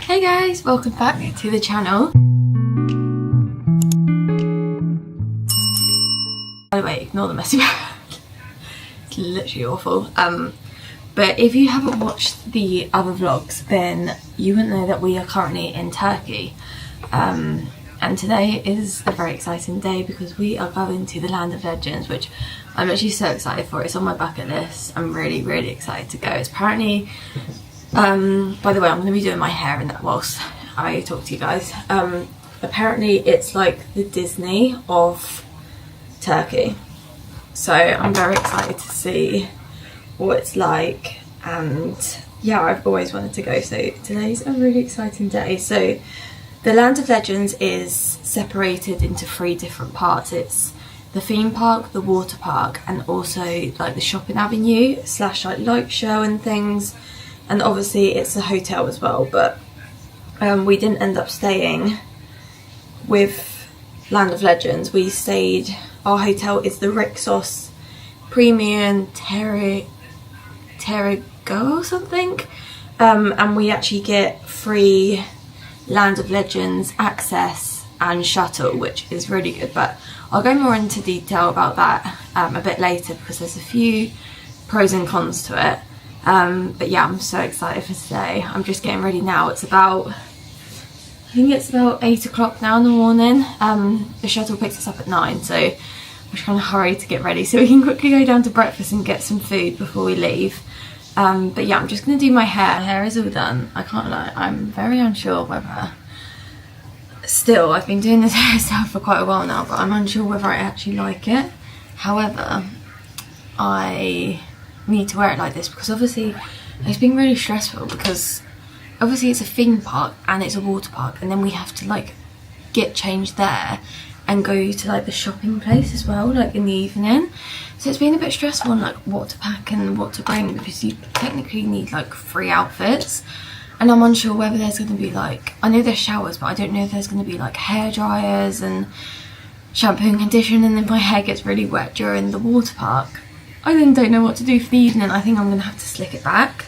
Hey guys, welcome back to the channel. By the way, ignore the messy bag. It's literally awful. But if you haven't watched the other vlogs, then you wouldn't know that we are currently in Turkey. And today is a very exciting day because we are going to the Land of Legends, which I'm actually so excited for. It's on my bucket list. I'm really, really excited to go. It's apparently, by the way, I'm going to be doing my hair in that whilst I talk to you guys. Apparently it's like the Disney of Turkey. So I'm very excited to see what it's like, and yeah, I've always wanted to go, so today's a really exciting day. So the Land of Legends is separated into 3 different parts. It's the theme park, the water park, and also like the shopping avenue slash like light show and things, and obviously it's a hotel as well. But we didn't end up staying with Land of Legends. We stayed, our hotel is the Rixos Premium Terrago or something, and we actually get free Land of Legends access and shuttle, which is really good, but I'll go more into detail about that a bit later because there's a few pros and cons to it. But yeah, I'm so excited for today. I'm just getting ready now. It's about, I think it's about 8 o'clock now in the morning. The shuttle picks us up at 9, so I'm just trying to hurry to get ready so we can quickly go down to breakfast and get some food before we leave. But yeah, I'm just going to do my hair. My hair is all done. I can't lie, I'm very unsure whether... Still, I've been doing this hairstyle for quite a while now, but I'm unsure whether I actually like it. However, I need to wear it like this because obviously it's been really stressful because obviously it's a theme park and it's a water park, and then we have to like get changed there and go to like the shopping place as well, like in the evening. So it's been a bit stressful on like what to pack and what to bring because you technically need like 3 outfits, and I'm unsure whether there's going to be like, I know there's showers, but I don't know if there's going to be like hair dryers and shampoo and condition, and then my hair gets really wet during the water park. I then don't know what to do for the evening. I think I'm going to have to slick it back.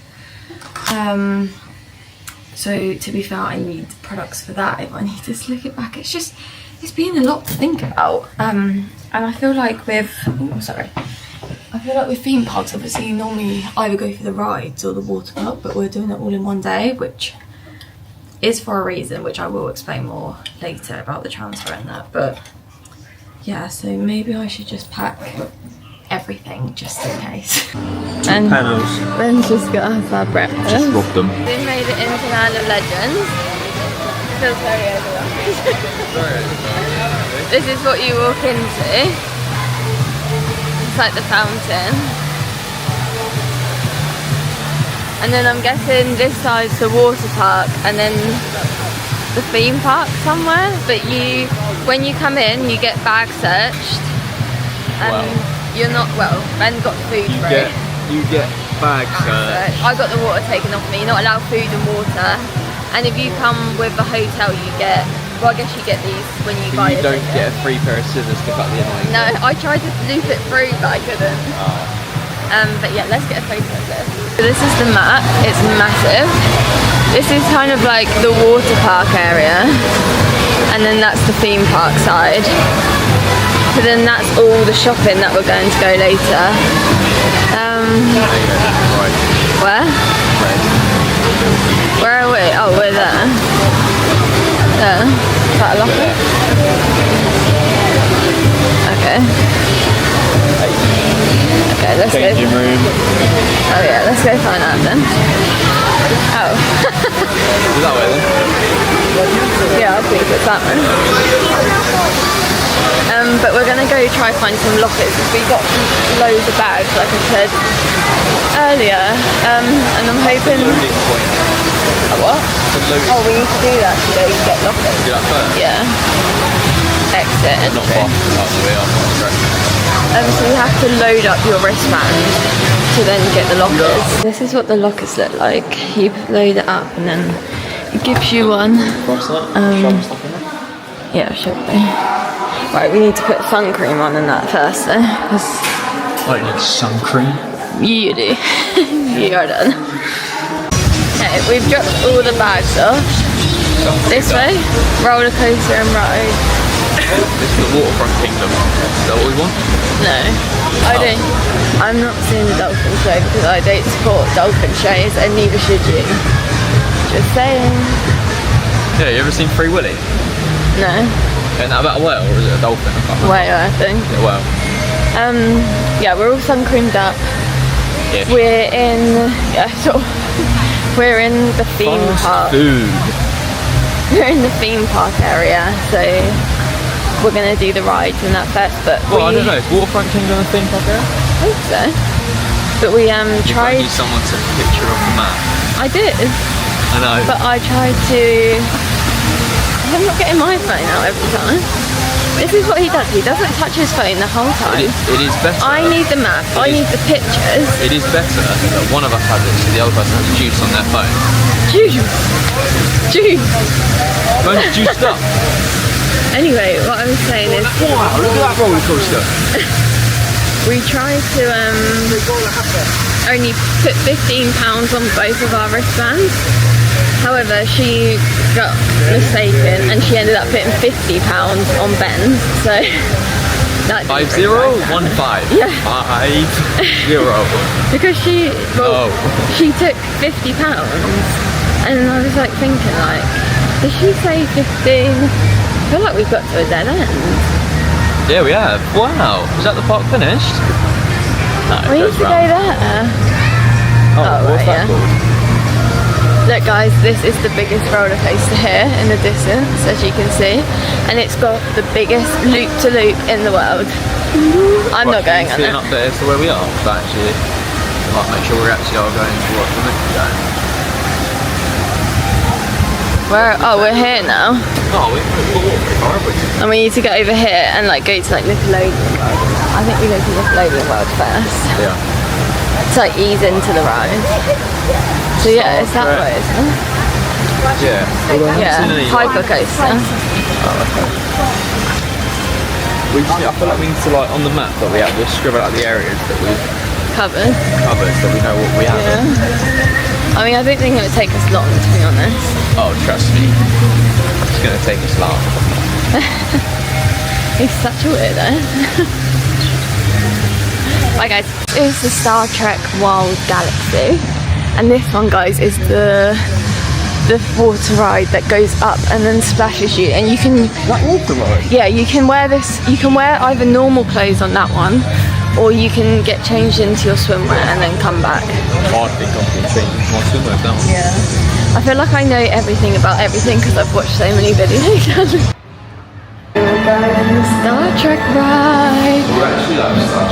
So to be fair, I need products for that if I need to slick it back. It's just, it's been a lot to think about. And I feel like with, I feel like with theme parks, obviously you normally either go for the rides or the water park, but we're doing it all in one day, which is for a reason, which I will explain more later about the transfer and that. But yeah, so maybe I should just pack everything just in case. And Ben's just got us our breakfast. Just robbed them. We made it into Land of Legends. Feels very overwhelming. This is what you walk into. It's like the fountain. And then I'm guessing this side's the water park and then the theme park somewhere. But you, when you come in, you get bag searched. And you're not, well, Ben got food for it. You get bag searched. I got the water taken off me. You're not allowed food and water. And if you come with a hotel, you get, well, I guess you get these when you buy it. You don't get a free pair of scissors to cut the annoying. No, I tried to loop it through, but I couldn't. Oh. But yeah, let's get a photo of this. So this is the map. It's massive. This is kind of like the water park area. And then that's the theme park side. So then that's all the shopping that we're going to go later. Where? Where are we? Oh, we're there. There. Is that a locker? Okay. Okay, let's go. Changing room. Oh yeah, let's go find out then. Oh. Is that way then? Yeah, I think it's that one. But we're going to go try find some lockers because we got loads of bags, like I said earlier, and I'm hoping... A what? Oh, we need to do that to go get lockers. Do that first? Yeah. Exit entry. Not far out the way, I'm not correct. So you have to load up your wristband to then get the lockers. This is what the lockers look like. You load it up and then it gives you one. Yeah, it should be. Right, we need to put sun cream on and that first though. I need sun cream. You do. You are done. Okay, we've dropped all the bags off. This way? Roller coaster and ride. This is the waterfront kingdom. Is that what we want? No. I don't. I'm not seeing the dolphin show because I don't support dolphin shows and neither should you. Just saying. Yeah, you ever seen Free Willy? No. Isn't that about a whale or is it a dolphin? I can't remember. Whale, I think. Yeah, whale. Yeah, we're all sun creamed up. Yeah. We're in, we're in the theme park. Food. We're in the theme park area, so we're gonna do the rides and that first. But Well, I don't know. Is Waterfront Kingdom a theme park area? I hope so. But we tried. You someone took a picture of the map. I did, I know. but I tried to. I'm not getting my phone out every time. This is what he does. He doesn't touch his phone the whole time. It is better. I need the map. I need the pictures. It is better that one of us has it, so the other person has juice on their phone. Juice. Juice. Phone's juiced up. Anyway, what I was saying is, Wow, look at that roller coaster. we tried to only put £15 on both of our wristbands. However, she got mistaken and she ended up putting £50 on Ben's. So that 5015. Yeah. 50. Because she took £50 and I was like thinking like, did she say 15? I feel like we've got to a dead end. Yeah, we have. Wow. Is that the park finished? No, We used to go there. Oh, what's that called? Look guys, this is the biggest roller coaster here in the distance, as you can see, and it's got the biggest loop-to-loop in the world. I'm not going on it. Up there to where we are, but actually, I'll make sure we actually are going to what we're meant to go. We're here now, Oh, we're walking, and we need to go over here and like go to like Nickelodeon World. I think we go to Nickelodeon World first. Yeah. To like ease into the ride. So yeah, it's that way, isn't it? Yeah. Yeah, hyper coaster. I feel like we need to like on the map that we have to scribble out the areas that we've Covered. covered so we know what we have. Yeah. I mean, I don't think it would take us long, to be honest. Oh, trust me. It's going to take us long. He's such a weirdo. Right guys, this is the Star Trek Wild Galaxy. And this one, guys, is the water ride that goes up and then splashes you. And you can... That water ride? Yeah, you can wear this... You can wear either normal clothes on that one, or you can get changed into your swimwear and then come back. I think I can change my swimwear down. Yeah. I feel like I know everything about everything because I've watched so many videos. We're going on the Star Trek ride. We're actually like Star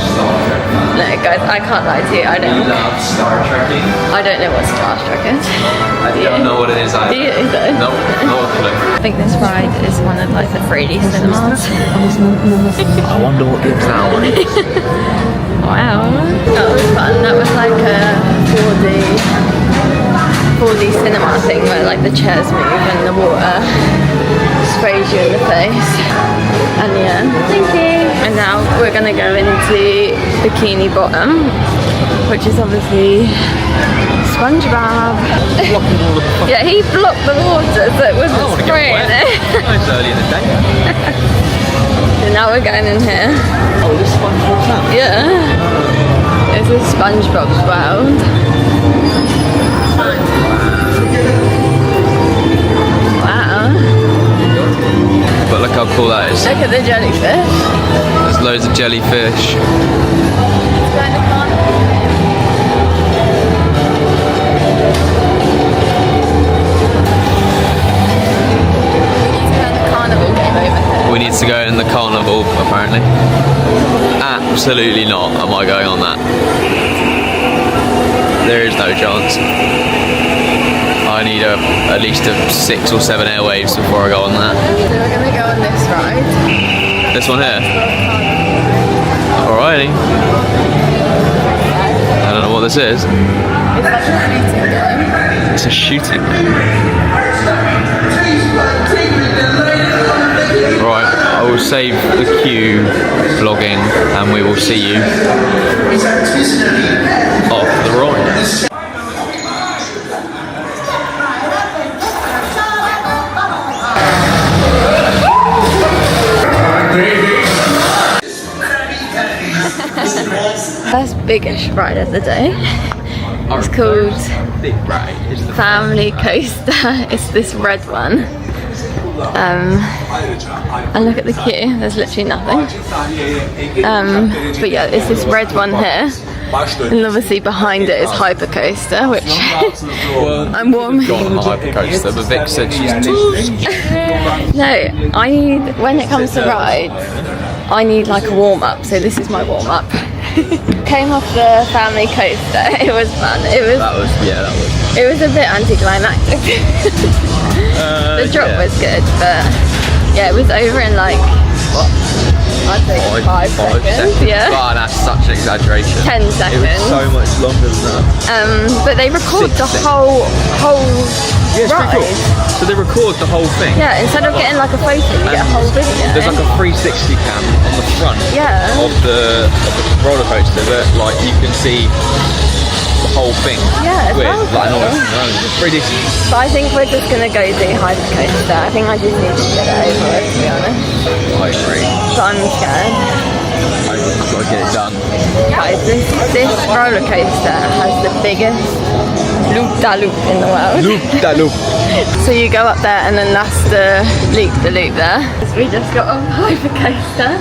Trek. No guys, I can't lie to you, I don't Star Trekking? I don't know what Star Trek is. I don't know what it is either. Do you? No clue. I think this ride is one of like the 3D cinemas. I wonder what the exam is. Wow. That was fun. That was like a 4D cinema thing where like the chairs move and the water sprays you in the face. And yeah. Thank you. And now we're gonna go into Bikini Bottom, which is obviously SpongeBob. Yeah, he blocked the water so it wasn't spraying it. It's early in the day. So now we're going in here. Oh, this SpongeBob's house? Yeah. This is SpongeBob's world. Wow. But look how cool that is. Look at the jellyfish. There's loads of jellyfish. We need to go in the carnival, apparently. Absolutely not am I going on that. There is no chance. I need at least 6 or 7 airwaves before I go on that. So we're going to go on this ride. This one here? Alrighty. I don't know what this is. It's like a shooting game. It's a shooting game. Right, I will save the queue vlogging and we will see you off the ride. First biggish ride of the day. It's called Big Ride. It's the Family Coaster. It's this red one. And look at the queue, there's literally nothing. But yeah, it's this red one here. And obviously behind it is Hypercoaster, which I'm warming. Gone on the Hypercoaster, but Vic said she's too scared. No, I need, when it comes to rides, I need like a warm up, so this is my warm up. Came off the Family Coaster, it was fun. It was a bit anticlimactic. The drop was good, but yeah, it was over in like, what? I'd say 5 seconds. Yeah. Oh, that's such an exaggeration. 10 seconds. It was so much longer than that. But they record the whole ride. Cool. So they record the whole thing. Yeah, instead of getting like a photo, you get a whole video. There's like a 360 cam on the front of the roller coaster that like you can see the whole thing. Yeah, it's it's pretty decent. But I think we're just gonna go do Hypercoaster. I think I just need to get it over it, to be honest. I agree. So I'm scared. I've got to get it done. Guys, this roller coaster has the biggest loop-da-loop in the world. Loop-da-loop. So you go up there and then that's the loop there. We just got on Hypercoaster.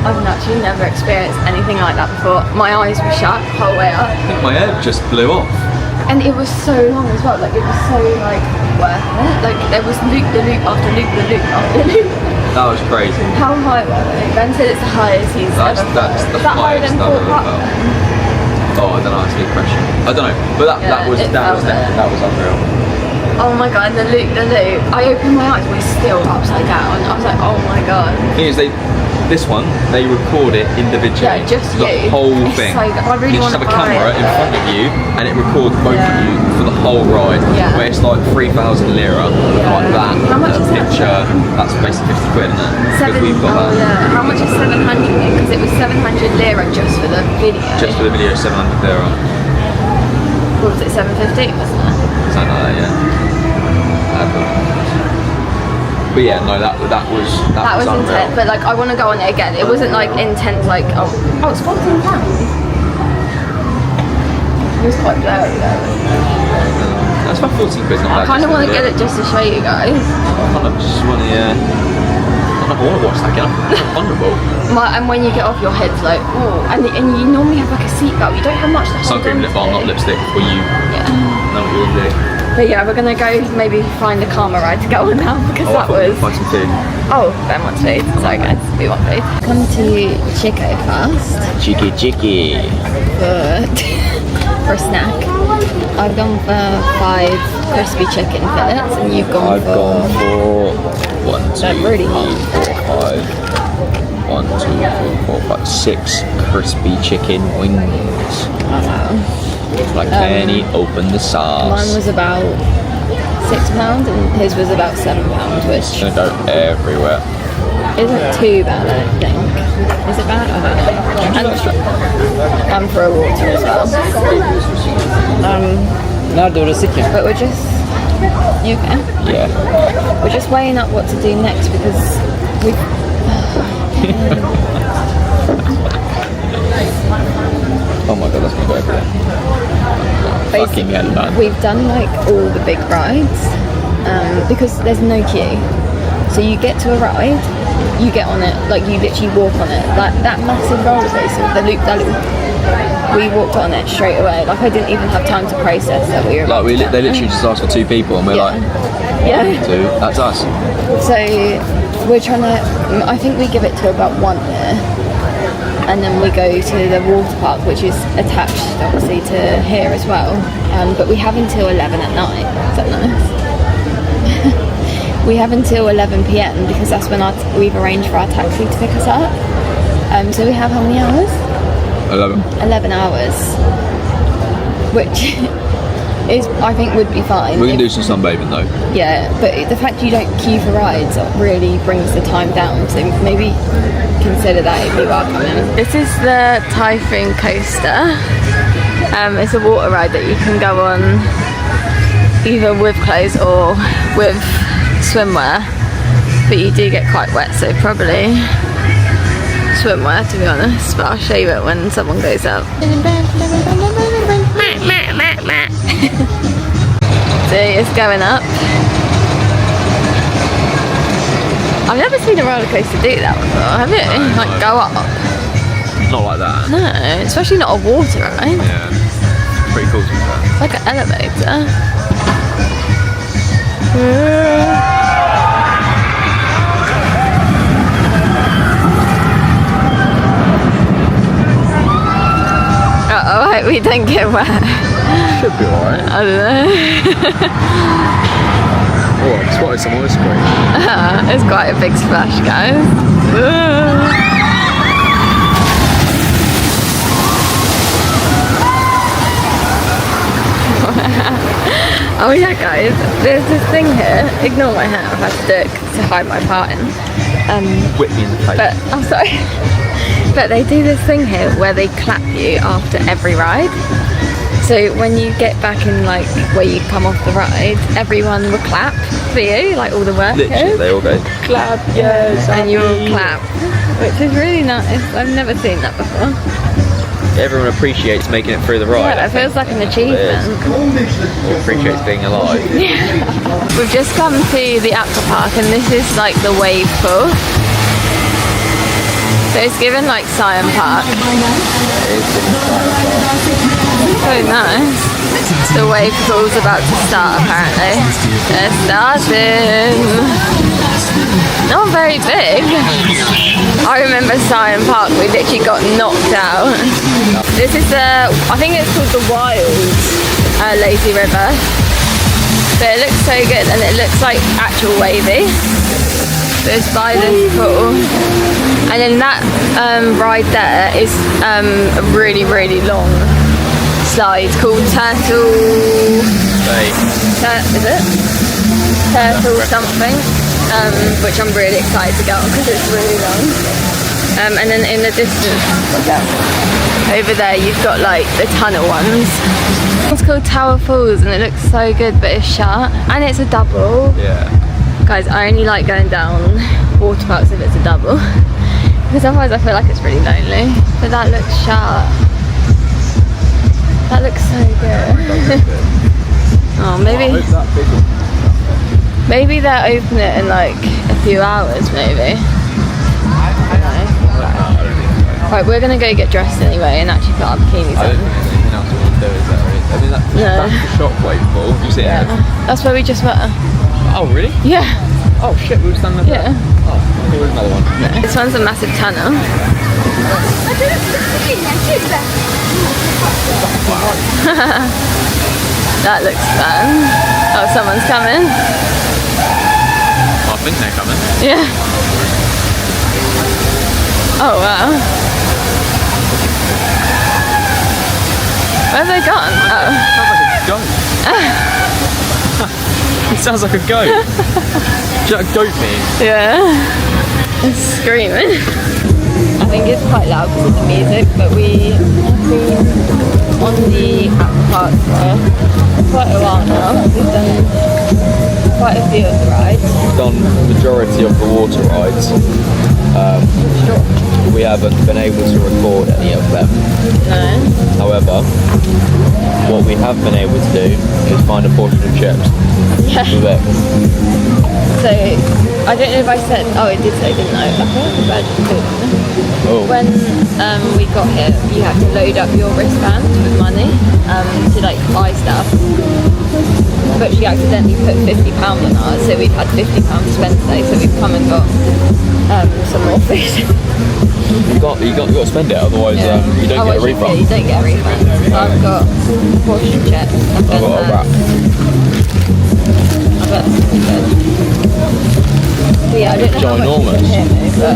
I've actually never experienced anything like that before. My eyes were shut the whole way up. I think my head just blew off. And it was so long as well, like it was so like worth it. Like there was loop-the-loop after loop-the-loop after loop. That was crazy. How high were they? Ben said it's the highest he's ever felt. That's the highest I've ever felt. Oh, I don't know, that's a good question. I don't know, but that was unreal. Oh my god, the loop. I opened my eyes, we're still upside down. I was like, oh my god. The thing is, this one, they record it individually. Yeah, just the whole thing. So I really you just have a camera in front of you, and it records both of you for the whole ride. Yeah. Where it's like 3,000 lira, like that. How much is picture? That's basically 50 quid, isn't it? Because we've got that. Yeah. How much is 700? Because it was 700 lira just for the video. Just for the video, 700 lira. What was it, 750, wasn't it? Something like that, yeah. But yeah, no, that was unreal. Intense. But like, I want to go on it again. It wasn't like intense, like it's £14. It was quite blurry though. That's about 14 quid. I kind of want to get it just to show you guys. I just want to. I want to watch that again. It's vulnerable. And when you get off, your head's like, oh, and you normally have like a seatbelt. You don't have much to hold Sun cream, lip balm, not lipstick. For you. Yeah. Know what you'll do. But yeah, we're gonna go maybe find a calmer ride to go on now because that was. Find some food. Oh, Ben wants food. Sorry guys, we want food. Come to Chico first. Chicky. For a snack. I've gone for 5 crispy chicken fillets, and you've gone for. I've gone for 1, 2, They're really hot. 3, 4, 5. 1, 2, 3, 4, 5, 6 crispy chicken wings. Oh. Like Penny, open the sauce. Mine was about £6 and his was about £7, which gonna go everywhere. Isn't too bad, I don't think. Is it bad? I don't know. And for a water as well. But we're just. You okay? Yeah. We're just weighing up what to do next because we've. Oh my god, that's gonna go everywhere. Fucking hell, man. We've done like all the big rides because there's no queue. So you get to a ride, you get on it, like you literally walk on it. Like that massive roller coaster, the loop. We walked on it straight away. Like I didn't even have time to process that we were. Like they literally just asked for 2 people, and we're like, yeah, 2. That's us. So we're trying to. I think we give it to about 1 there. And then we go to the water park, which is attached obviously to here as well. But we have until 11 at night. Is that nice? We have until 11 PM because that's when we've arranged for our taxi to pick us up. So we have how many hours? 11. 11 hours. Which is, I think, would be fine. We can do some sunbathing though. Yeah, but the fact you don't queue for rides really brings the time down. So maybe consider that if you are coming. This is the Typhoon Coaster. It's a water ride that you can go on either with clothes or with swimwear, but you do get quite wet, so probably swimwear, to be honest, but I'll show you it when someone goes up. See, it's going up. I've never seen a roller coaster do that before, have you? Like go up. Not like that. No, especially not a water ride. Yeah. Pretty cool to be fair. It's like an elevator. Oh, right, we don't get wet. Should be alright. I don't know. Oh, I spotted some ice cream. It's quite a big splash, guys. Oh yeah, guys, there's this thing here. Ignore my hair, I've had to do it to hide my part in. Whip me in the face. But I'm sorry. But they do this thing here where they clap you after every ride. So when you get back in, like, where you come off the ride, everyone will clap for you, like all the workers. Literally, they all go, clap, yes, and you all clap, which is really nice. I've never seen that before. Everyone appreciates making it through the ride. Yeah, it feels like an achievement. Appreciates being alive. Yeah. We've just come to the Aquapark, and this is like the wave pool. So it's given like Themepark. So nice. The wave pool's about to start apparently. They're starting. Not very big. I remember Themepark, we literally got knocked out. This is the, I think it's called the Wild Lazy River. But it looks so good, and it looks like actual wavy. So it's by this pool. And then that ride there is a really, really long slide called Turtle... is it? Turtle something. Which I'm really excited to go on because it's really long. And then in the distance, over there you've got like the tunnel ones. It's called Tower Falls and it looks so good, but it's shut. And it's a double. Yeah. Guys, I only like going down water parks if it's a double. Because otherwise I feel like it's really lonely. But that looks shut. That looks so good. Oh, maybe... Maybe they'll open it in like a few hours, maybe. I don't know. Right, we're gonna go get dressed anyway and actually put our bikinis on. I don't think there's anything else we can do, is there? I mean, that's the shockwave pool. You see it? That's where we just were. Oh, really? Yeah. Oh shit, we were standing there. Yeah. Oh, there was another one. No. This one's a massive tunnel. That looks fun. Oh, someone's coming. I think they're coming. Yeah. Oh wow. Where have they gone? Oh. It sounds like a goat. Is that a goat mean? Yeah. It's screaming. I think it's quite loud because of the music, but we have been on the Aquapark for quite a while now. We've done quite a few of the rides. We've done the majority of the water rides. We haven't been able to record any of them. No. However, what we have been able to do is find a portion of chips. Yeah. So, I don't know if I said, oh it did say, didn't I? I think I did. Oh. When we got here, you had to load up your wristband with money to like buy stuff. But she accidentally put £50 on ours, so we've had £50 to spend today, so we've come and got some more food. You got to spend it, otherwise you don't get a refund. Yeah, you don't get a refund. So I've got portion chips. I've got a wrap. I bet that's pretty good. So yeah, I don't know how much is in here, but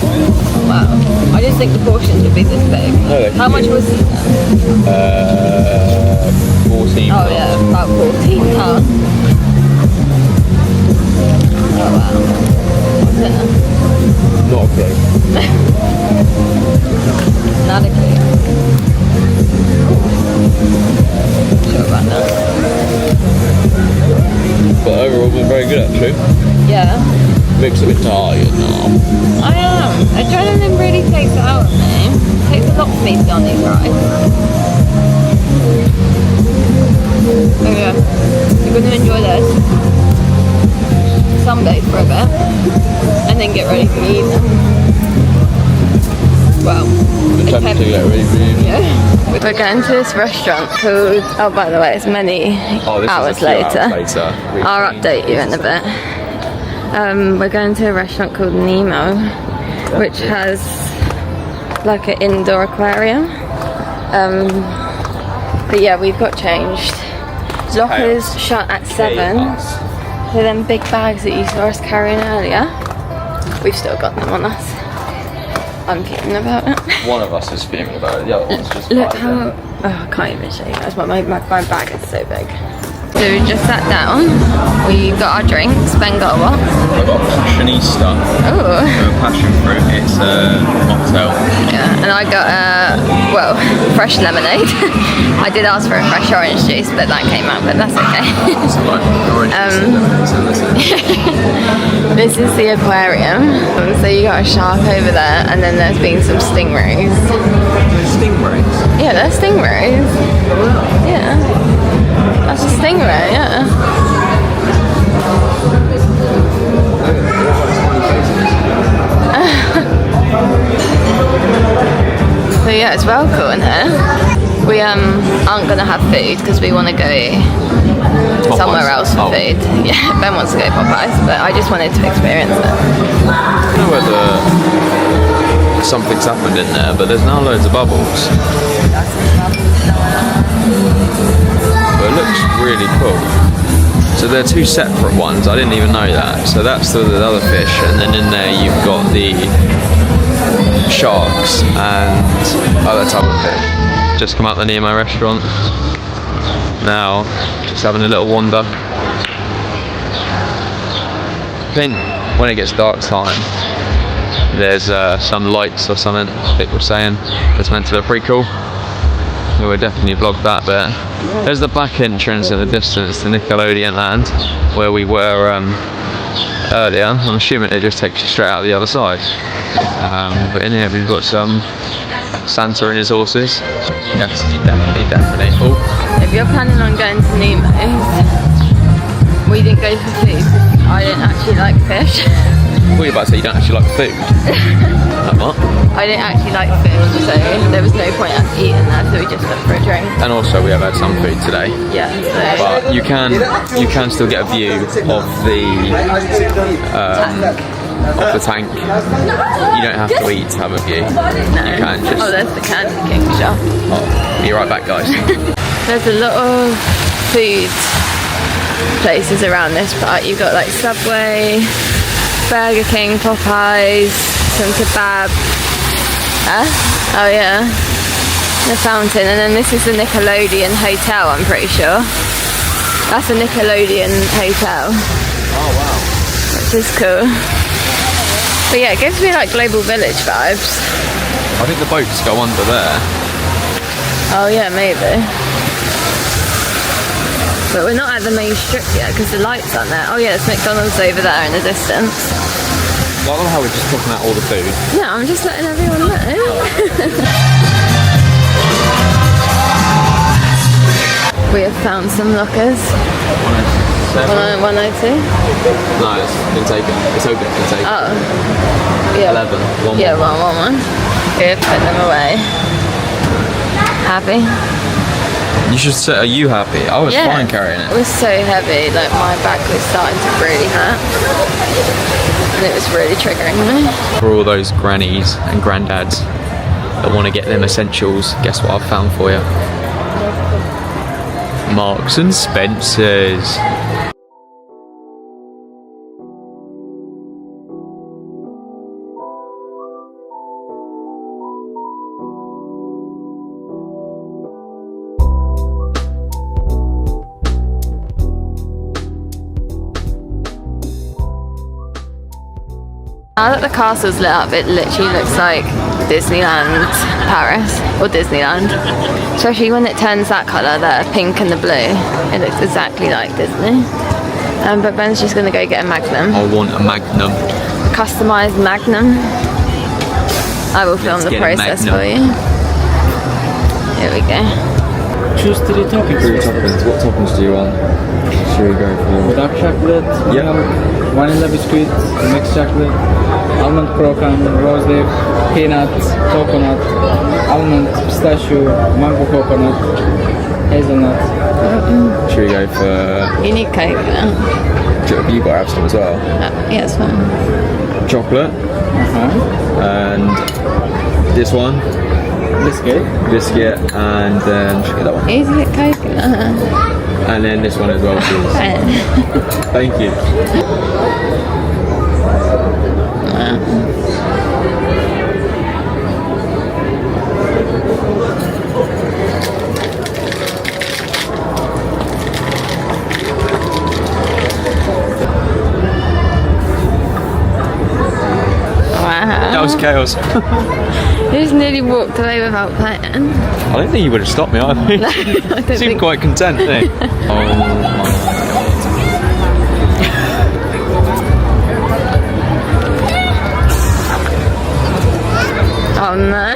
oh, wow. I didn't think the portions would be this big. No, how much was it then? 14. Oh yeah, about £14. Oh wow. What's in it? Not a clue. Not a clue. Sure about that. But overall, we're very pretty good actually. Yeah. Looks a bit tired now. I am. Adrenaline really takes it out of me. It takes a lot for me to go on these rides. Oh yeah. You're going to enjoy this. Sunbathe for a bit. And then get ready for the evening. Well, Time to get ready for you. yeah. We're going to this restaurant called, oh by the way, it's many hours later. I'll update you in a bit. We're going to a restaurant called Nemo, which has like an indoor aquarium. But yeah, we've got changed. Lockers shut at 7. So them big bags that you saw us carrying earlier, we've still got them on us. I'm fuming about it. One of us is fuming about it, the other one's just look how, oh, I can't even show you guys, my bag is so big. So we just sat down, we got our drinks. Ben got a what? I got passionista. Oh. Passion fruit, it's a mocktail. Yeah, and I got well, fresh lemonade. I did ask for a fresh orange juice, but that came out, but that's okay. It's like orange juice and this is the aquarium. So you got a shark over there, and then there's been some stingrays. Stingrays? Yeah, they're stingrays. Yeah. That's a stingray, yeah. So yeah, it's well cool in here. We aren't gonna have food because we want to go somewhere else for food. Yeah, Ben wants to go Popeyes, but I just wanted to experience it. I don't know whether something's happened in there, but there's now loads of bubbles. But it looks really cool. So they're two separate ones, I didn't even know that. So that's the other fish, and then in there you've got the sharks and other type of fish. Just come out the Nemo restaurant. Now, just having a little wander. I think when it gets dark time, there's some lights or something, people saying it's meant to look pretty cool. We would definitely vlog that bit. There's the back entrance in the distance to Nickelodeon Land, where we were earlier. I'm assuming it just takes you straight out the other side. But in here we've got some Santa and his horses. Yes, definitely. Oh. If you're planning on going to Nemo's, we didn't go for food. I didn't actually like fish. What are you about to say? You don't actually like food? Like what? I didn't actually like fish, so there was no point us eating there, so we just went for a drink. And also we have had some food today. Yeah. So. But you can still get a view of the tank. You don't have to eat to have a view. No. You can just. Oh, there's the Candy King shop. Oh, be right back, guys. There's a lot of food places around this part. You've got like Subway, Burger King, Popeyes, some kebab. Oh yeah, the fountain, and then this is the Nickelodeon Hotel, I'm pretty sure. That's a Nickelodeon Hotel. Oh wow. Which is cool. But yeah, it gives me like Global Village vibes. I think the boats go under there. Oh yeah, maybe. But we're not at the main strip yet because the lights aren't there. Oh yeah, there's McDonald's over there in the distance. I love how we're just talking about all the food. No, I'm just letting everyone know. We have found some lockers. 102? No, it's been taken. It's open, it's been taken. Oh. Yeah. 11. Yeah, 111. Here, put them away. Happy? You should say, are you happy? I was fine carrying it. It was so heavy, like my back was starting to really hurt. And it was really triggering me. For all those grannies and granddads that want to get them essentials, guess what I've found for you? Marks and Spencer's. Now that the castle's lit up, it literally looks like Disneyland Paris, or Disneyland. Especially when it turns that colour there, pink and the blue. It looks exactly like Disney. But Ben's just gonna go get a Magnum. I want a Magnum. Customised Magnum. I will film the process for you. Here we go. Choose 3 toppings. 3 toppings. What toppings do you want? Should we go for? Dark chocolate, milk, vanilla biscuit, mixed chocolate, almond croissant, rose leaf, peanut, coconut, almond, pistachio, mango coconut, hazelnut. Should we go for? You need coconut. You got to have some as well. Yeah, it's fine. Chocolate. And this one. Biscuit, and then should we get that one. Is it coconut? And then this one as well, please. Thank you. That was chaos. You just nearly walked away without playing. I don't think you would have stopped me either. I don't Seemed quite content, didn't you? Oh my god. Oh no.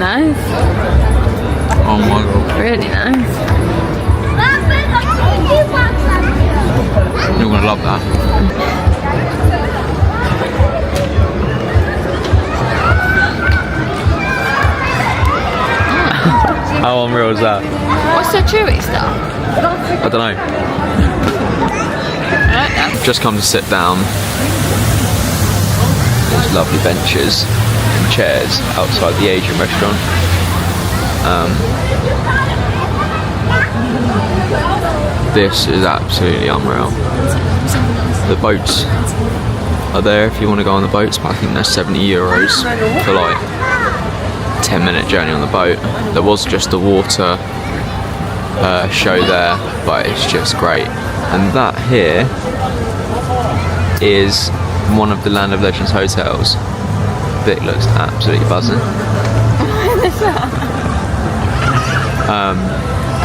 Nice. Oh my god. Really nice. You're gonna love that. How unreal is that? What's the chewy stuff? I don't know. Just come to sit down. There's lovely benches and chairs outside the Asian restaurant. This is absolutely unreal. The boats are there if you want to go on the boats, but I think they're €70 for like 10-minute journey on the boat. There was just a water show there, but it's just great. And that here is one of the Land of Legends hotels. Vic looks absolutely buzzing.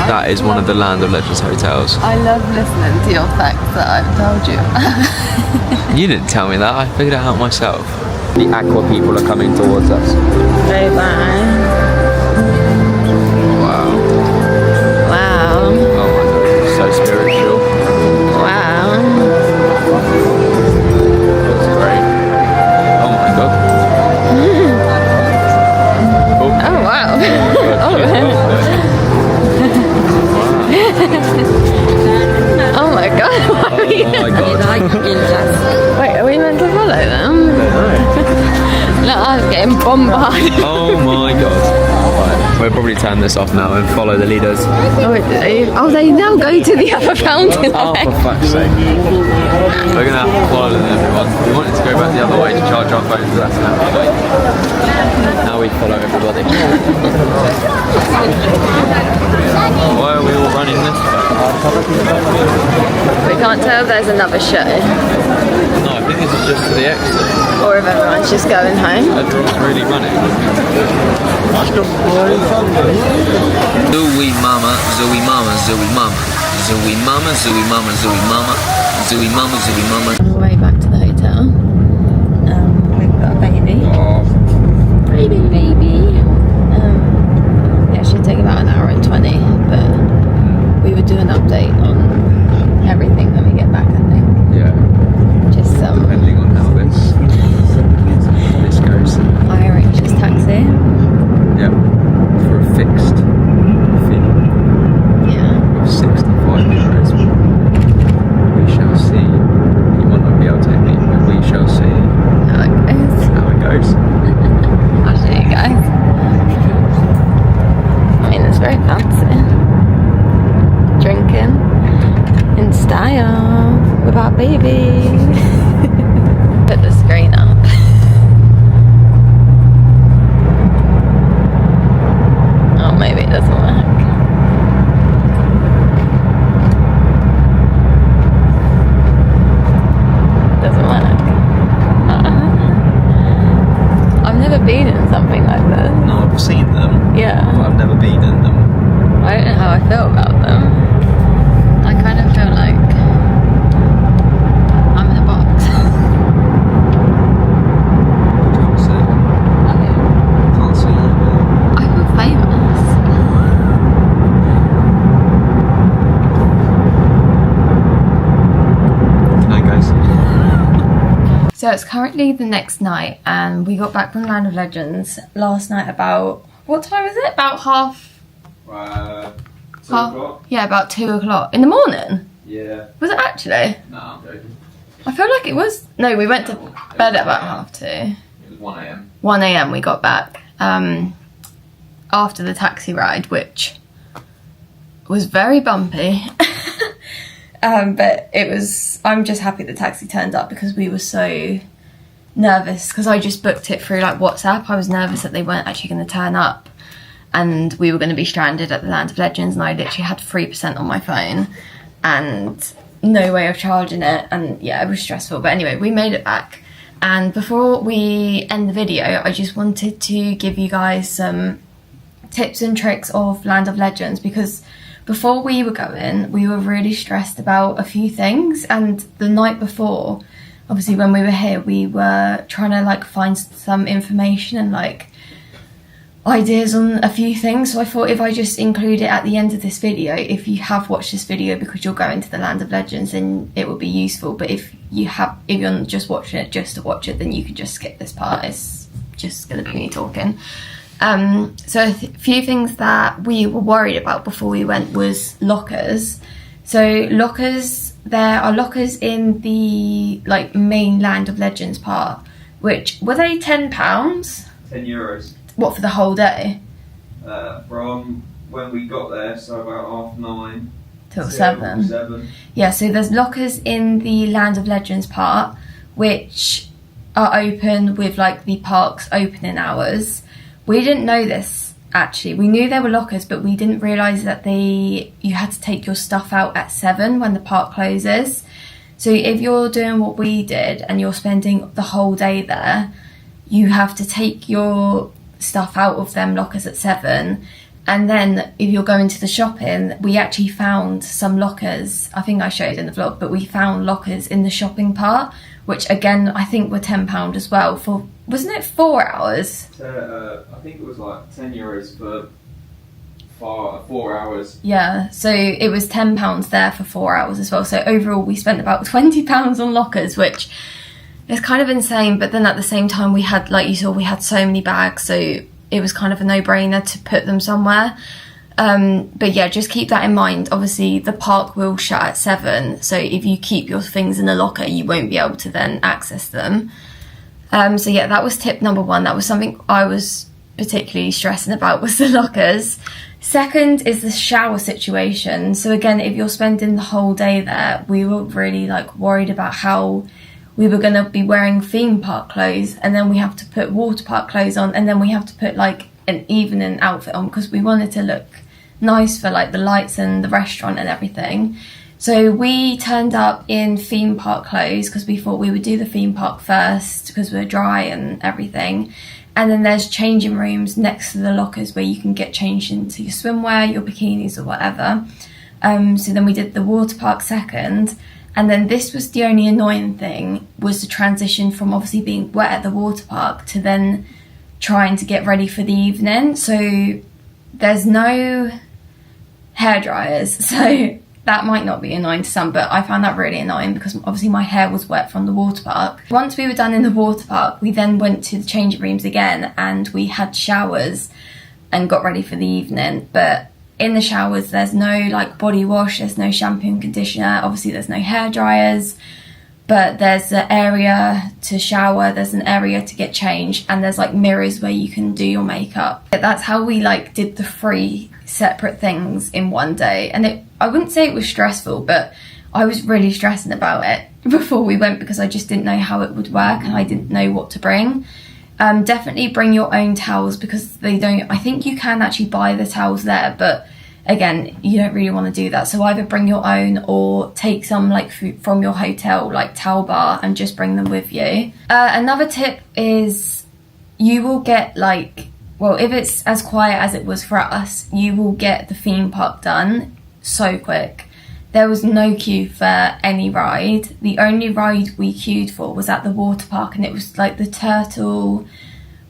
That is one of the Land of Legends hotels. I love listening to your facts that I've told you. You didn't tell me that, I figured it out myself. The aqua people are coming towards us. Bye bye. Wow. Wow. Oh my god, so spiritual. Wow. That's great. Oh my god. Oh wow. Oh my god. Oh my god. Wait, are we meant to follow them? I don't know. Look, I'm getting bombarded. Oh my god. Right, we'll probably turn this off now and follow the leaders. Oh, they now go to the other fountain. Oh, for fuck's sake. We're going to have to follow them, everyone. We wanted to go back the other way to charge our phones, but that's now too late. Now we follow everybody. Why are we all running this way? We can't tell if there's another show. No, I think this is just to the exit. Or if everyone's just going home. Everyone's really running. Zoe mama, Zoe mama, Zoe mama. Zoe mama, Zoe mama, Zoe mama. Zoe mama, Zoe mama. On our way back to the hotel. We've got a baby. Oh. Baby. Yeah, it should take about an hour and 20, but we would do an update on everything when we get back, I think. Yeah. Just Depending on how this goes. hire Rixos taxi. Yeah. For a fixed fee Yeah. of €65. We shall see. You might not be able to take me, but we shall see How it goes. how it goes. I'll show you guys. I mean, it's very fancy. Drinking in style with our baby. Put the screen up. Oh, maybe it doesn't work. Doesn't work. I've never been in something like this. No, I've seen them, Yeah. but I've never been in them. I don't know how I feel about them. So it's currently the next night and we got back from Land of Legends last night about, what time was it? About 2 o'clock? Yeah, about 2 o'clock. In the morning? Yeah. Was it actually? No, I'm joking. I feel like it was, no, we went to bed at about 2:30. It was 1 a.m. 1 a.m. we got back after the taxi ride, which was very bumpy. But it was, I'm just happy the taxi turned up because we were so nervous because I just booked it through like WhatsApp. I was nervous that they weren't actually going to turn up and we were going to be stranded at the Land of Legends, and I literally had 3% on my phone and no way of charging it, and yeah, it was stressful. But anyway, we made it back, and before we end the video I just wanted to give you guys some tips and tricks of Land of Legends, because before we were going, we were really stressed about a few things, and the night before, obviously when we were here, we were trying to like find some information and like ideas on a few things. So I thought if I just include it at the end of this video, if you have watched this video because you're going to the Land of Legends, then it will be useful. But if you're just watching it just to watch it, then you could just skip this part. It's just going to be me talking. So a few things that we were worried about before we went was lockers. So lockers, there are lockers in the like main Land of Legends part, which were they £10? €10. What, for the whole day? From when we got there, so about 9:30 till 7. Yeah, so there's lockers in the Land of Legends part, which are open with like the park's opening hours. We didn't know this actually. We knew there were lockers, but we didn't realise that you had to take your stuff out at 7 when the park closes. So if you're doing what we did and you're spending the whole day there, you have to take your stuff out of them lockers at 7. And then if you're going to the shopping, we actually found some lockers, I think I showed in the vlog, but we found lockers in the shopping part, which again I think were £10 as well for, wasn't it 4 hours? I think it was like €10 for 4 hours. Yeah, so it was £10 there for 4 hours as well. So overall we spent about £20 on lockers, which is kind of insane. But then at the same time we had, like you saw, we had so many bags, so it was kind of a no-brainer to put them somewhere. But yeah, just keep that in mind. Obviously the park will shut at 7, so if you keep your things in a locker you won't be able to then access them. So yeah, that was tip number 1. That was something I was particularly stressing about, was the lockers. Second is the shower situation. So again, if you're spending the whole day there, we were really like worried about how we were going to be wearing theme park clothes, and then we have to put water park clothes on, and then we have to put like an evening outfit on because we wanted to look nice for like the lights and the restaurant and everything. So we turned up in theme park clothes because we thought we would do the theme park first because we're dry and everything. And then there's changing rooms next to the lockers where you can get changed into your swimwear, your bikinis or whatever. So then we did the water park second. And then this was the only annoying thing, was the transition from obviously being wet at the water park to then trying to get ready for the evening. So there's no hair dryers, so that might not be annoying to some, but I found that really annoying because obviously my hair was wet from the water park. Once we were done in the water park, we then went to the changing rooms again and we had showers and got ready for the evening. But in the showers there's no like body wash, there's no shampoo and conditioner, obviously there's no hair dryers, but there's an area to shower, there's an area to get changed, and there's like mirrors where you can do your makeup. That's how we like did the 3 separate things in one day. And I wouldn't say it was stressful, but I was really stressing about it before we went because I just didn't know how it would work and I didn't know what to bring. Definitely bring your own towels because I think you can actually buy the towels there, but again, you don't really want to do that. So either bring your own or take some like from your hotel, like towel bar, and just bring them with you. Another tip is you will get like, well, if it's as quiet as it was for us, you will get the theme park done so quick. There was no queue for any ride. The only ride we queued for was at the water park, and it was like the turtle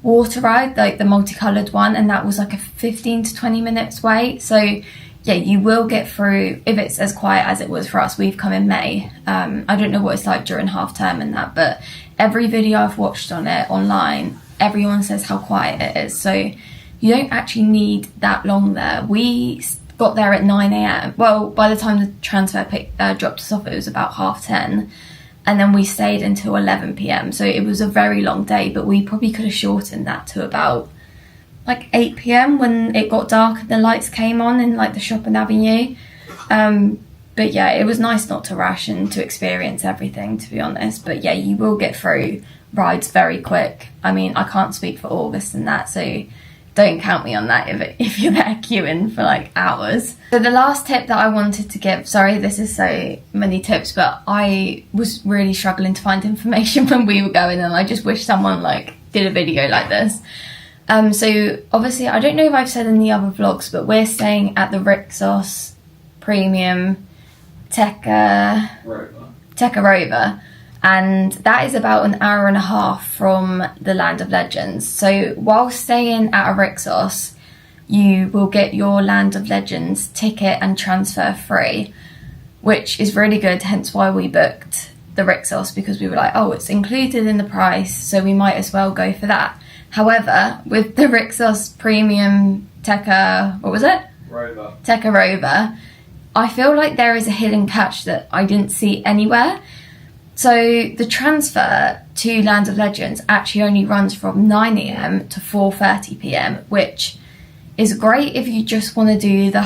water ride, like the multicoloured one, and that was like a 15 to 20 minutes wait. So yeah, you will get through if it's as quiet as it was for us. We've come in May. I don't know what it's like during half term and that, but every video I've watched on it online, everyone says how quiet it is. So you don't actually need that long there. We got there at 9 a.m. Well, by the time the transfer dropped us off, it was about 10:30. And then we stayed until 11 p.m. So it was a very long day, but we probably could have shortened that to about like 8 p.m. when it got dark and the lights came on in like the shopping avenue. But yeah, it was nice not to rush and to experience everything, to be honest. But yeah, you will get through rides very quick. I mean, I can't speak for August and that, so don't count me on that if you're there queuing for like hours. So the last tip that I wanted to give, sorry, this is so many tips, but I was really struggling to find information when we were going, and I just wish someone like did a video like this. So obviously, I don't know if I've said in the other vlogs, but we're staying at the Rixos Premium Tekoriva, and that is about an hour and a half from the Land of Legends. So while staying at a Rixos, you will get your Land of Legends ticket and transfer free, which is really good, hence why we booked the Rixos, because we were like, oh, it's included in the price, so we might as well go for that. However, with the Rixos Premium Tekoriva, I feel like there is a hidden catch that I didn't see anywhere. So the transfer to Land of Legends actually only runs from 9 a.m. to 4:30 p.m, which is great if you just want to do the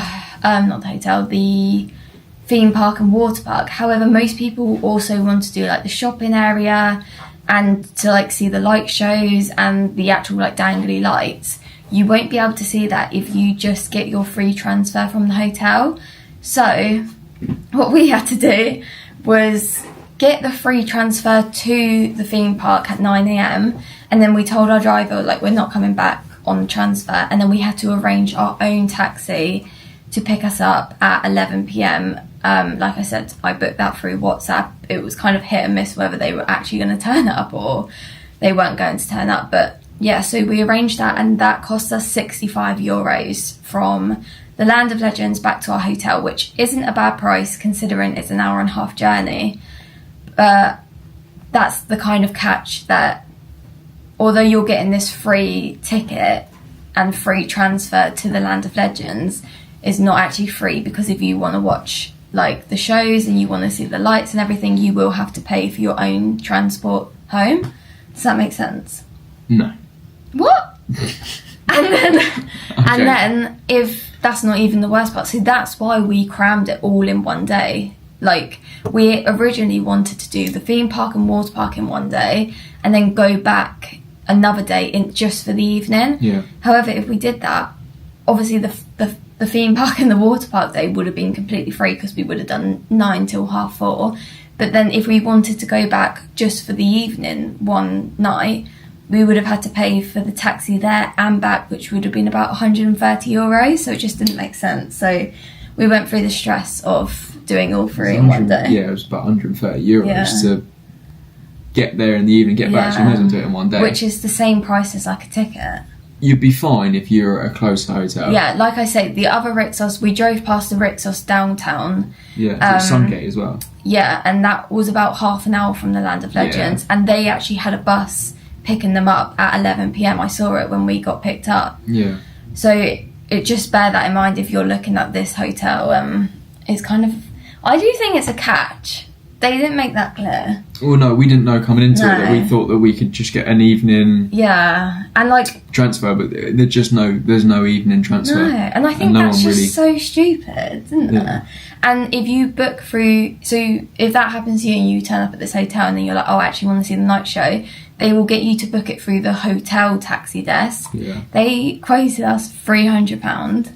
theme park and water park. However, most people also want to do like the shopping area and to like see the light shows and the actual like dangly lights. You won't be able to see that if you just get your free transfer from the hotel. So what we had to do was get the free transfer to the theme park at 9 a.m, and then we told our driver like we're not coming back on the transfer, and then we had to arrange our own taxi to pick us up at 11 p.m. Like I said, I booked that through WhatsApp. It was kind of hit and miss whether they were actually going to turn up or they weren't going to turn up. But yeah, so we arranged that, and that cost us 65 euros from the Land of Legends back to our hotel, which isn't a bad price considering it's an hour and a half journey. But that's the kind of catch that although you're getting this free ticket and free transfer to the Land of Legends, is not actually free, because if you want to watch like the shows and you want to see the lights and everything, you will have to pay for your own transport home. Does that make sense? No. What? And then if that's not even the worst part, so that's why we crammed it all in one day. Like, we originally wanted to do the theme park and water park in one day and then go back another day in just for the evening. Yeah. However, if we did that, obviously the theme park and the water park day would have been completely free because we would have done 9 till 4:30. But then if we wanted to go back just for the evening one night, we would have had to pay for the taxi there and back, which would have been about 130 euros. So it just didn't make sense. So we went through the stress of doing all three in one day. Yeah, it was about 130 euros to get there in the evening, get back, so you may as well do it in one day. Which is the same price as like a ticket. You'd be fine if you're at a closer hotel. Yeah, like I say, the other Rixos, we drove past the Rixos downtown. Yeah, it's Sungate as well. Yeah, and that was about half an hour from the Land of Legends, and they actually had a bus picking them up at 11 p.m. I saw it when we got picked up. Yeah. So it just bear that in mind if you're looking at this hotel. It's kind of, I do think it's a catch. They didn't make that clear. Well, no, we didn't know coming into it that we thought that we could just get an evening and like transfer, but there's no evening transfer. No, and I think that's just so stupid, isn't it? And if you book through, so if that happens to you and you turn up at this hotel and then you're like, oh, I actually want to see the night show, they will get you to book it through the hotel taxi desk. Yeah. They quoted us £300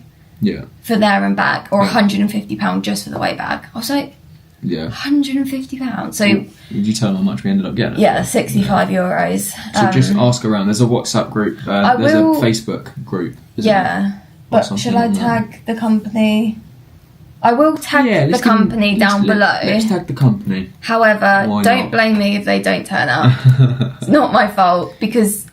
for there and back, or £150 just for the way back. I was like, £150. So did you tell them how much we ended up getting? Yeah, 65 euros. So just ask around. There's a WhatsApp group. There's a Facebook group. But should I tag the company? I will tag the company down below. Let's tag the company. However, don't blame me if they don't turn up. It's not my fault, because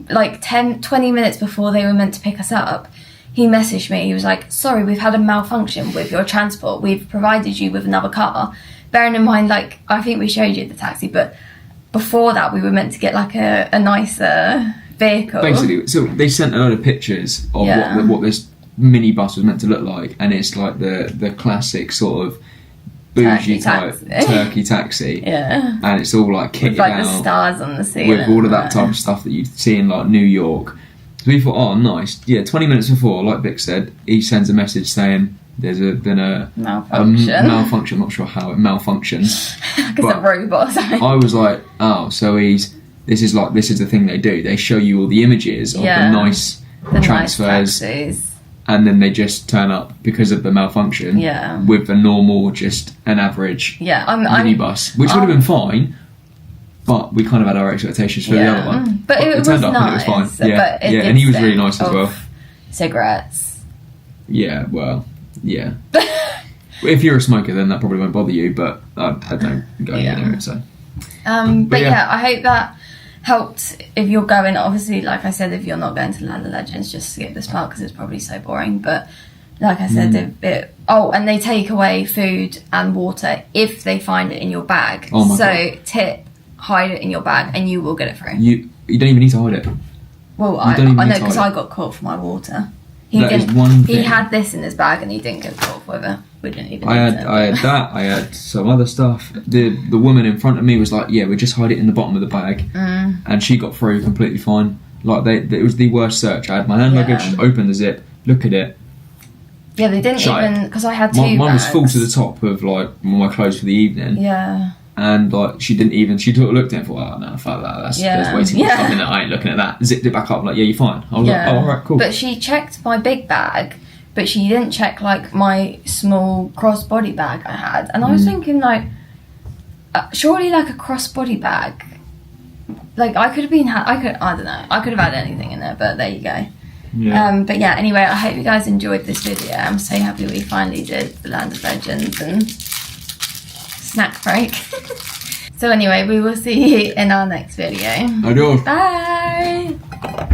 like 20 minutes before they were meant to pick us up, he messaged me. He was like, sorry, we've had a malfunction with your transport. We've provided you with another car. Bearing in mind, like, I think we showed you the taxi, but before that we were meant to get like a nicer vehicle. Basically, so they sent a load of pictures of what this minibus was meant to look like, and it's like the classic sort of bougie type turkey taxi. Yeah. And it's all like kitted with like out the stars on the ceiling. with all of that type of stuff that you'd see in like New York. So we thought, oh, nice. Yeah, 20 minutes before, like Vic said, he sends a message saying there's been a malfunction. I'm not sure how it malfunctions. Like it's a robot or something. I was like, oh, so this is the thing they do. They show you all the images of the nice transfers. Nice and then they just turn up because of the malfunction with a normal, just an average minibus, which would have been fine, but we kind of had our expectations for the other one. But it turned was up nice, and it was fine. but And he was really nice as well. Cigarettes. Yeah, well, yeah. If you're a smoker, then that probably won't bother you, but I don't go near it, so. But yeah, I hope that helped if you're going. Obviously, like I said, if you're not going to Land of Legends, just skip this part because it's probably so boring. But like I said, and they take away food and water if they find it in your bag. Oh my God. Tip, hide it in your bag and you will get it free. You don't even need to hide it. Well, I know because I got caught for my water. He had this in his bag and he didn't get caught with it. We didn't even. I had that. I had some other stuff. The woman in front of me was like, "Yeah, we just hide it in the bottom of the bag," and she got through completely fine. Like it was the worst search. I had my hand luggage, just open the zip, look at it. Yeah, they didn't even because I had two. Mine was full to the top of like all my clothes for the evening. Yeah. And like she didn't even. She looked at it and thought, "Oh no, fuck that. There's way too much stuff in it. I ain't looking at that." Zipped it back up. Like, yeah, you're fine. I was like, "Oh, all right, cool." But she checked my big bag. But she didn't check like my small crossbody bag I had, and I was thinking like, surely like a crossbody bag, like I don't know, I could have had anything in there, but there you go. Yeah. But yeah, anyway, I hope you guys enjoyed this video. I'm so happy we finally did the Land of Legends and snack break. So anyway, we will see you in our next video. Adios. Bye.